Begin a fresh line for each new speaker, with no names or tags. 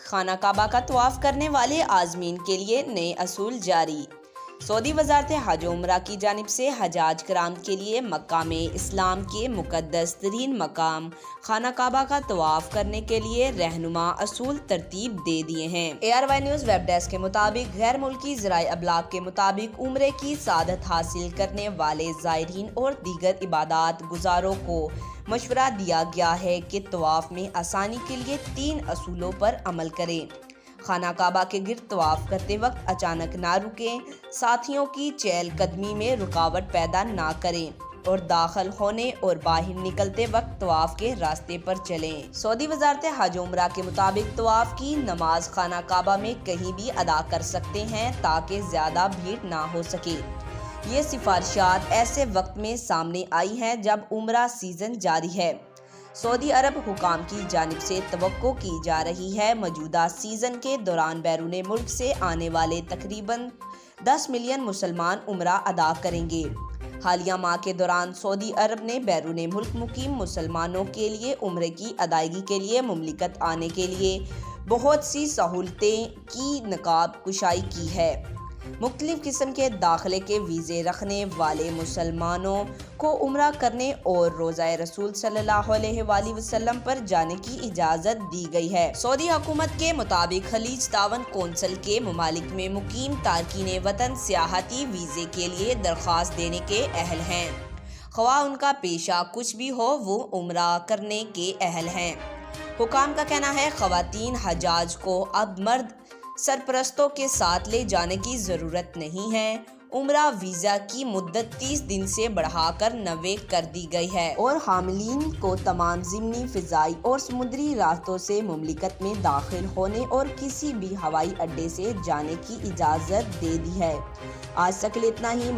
خانہ کعبہ کا طواف کرنے والے عازمین کے لیے نئے اصول جاری۔ سعودی وزارت حج و عمرہ کی جانب سے حجاج کرام کے لیے مکہ میں اسلام کے مقدس ترین مقام خانہ کعبہ کا طواف کرنے کے لیے رہنما اصول ترتیب دے دیے ہیں۔ ARY نیوز ویب ڈیسک کے مطابق غیر ملکی ذرائع ابلاغ کے مطابق عمرے کی سعادت حاصل کرنے والے زائرین اور دیگر عبادات گزاروں کو مشورہ دیا گیا ہے کہ طواف میں آسانی کے لیے 3 اصولوں پر عمل کریں۔ خانہ کعبہ کے گرد طواف کرتے وقت اچانک نہ رکیں، ساتھیوں کی چہل قدمی میں رکاوٹ پیدا نہ کریں اور داخل ہونے اور باہر نکلتے وقت طواف کے راستے پر چلیں۔ سعودی وزارت حج و عمرہ کے مطابق طواف کی نماز خانہ کعبہ میں کہیں بھی ادا کر سکتے ہیں تاکہ زیادہ بھیڑ نہ ہو سکے۔ یہ سفارشات ایسے وقت میں سامنے آئی ہیں جب عمرہ سیزن جاری ہے۔ سعودی عرب حکام کی جانب سے توقع کی جا رہی ہے موجودہ سیزن کے دوران بیرون ملک سے آنے والے تقریباً 10 ملین مسلمان عمرہ ادا کریں گے۔ حالیہ ماہ کے دوران سعودی عرب نے بیرون ملک مقیم مسلمانوں کے لیے عمرے کی ادائیگی کے لیے مملکت آنے کے لیے بہت سی سہولتیں کی نقاب کشائی کی ہے۔ مختلف قسم کے داخلے کے ویزے رکھنے والے مسلمانوں کو عمرہ کرنے اور روضہ رسول صلی اللہ علیہ وآلہ وسلم پر جانے کی اجازت دی گئی ہے۔ سعودی حکومت کے مطابق خلیج تعاون کونسل کے ممالک میں مقیم تارکین وطن سیاحتی ویزے کے لیے درخواست دینے کے اہل ہیں۔ خواہ ان کا پیشہ کچھ بھی ہو، وہ عمرہ کرنے کے اہل ہیں۔ حکام کا کہنا ہے خواتین حجاج کو اب مرد سرپرستوں کے ساتھ لے جانے کی ضرورت نہیں ہے۔ عمرہ ویزا کی مدت 30 دن سے بڑھا کر 90 کر دی گئی ہے اور حاملین کو تمام ضمنی، فضائی اور سمندری راستوں سے مملکت میں داخل ہونے اور کسی بھی ہوائی اڈے سے جانے کی اجازت دے دی ہے۔ آج تک اتنا ہی۔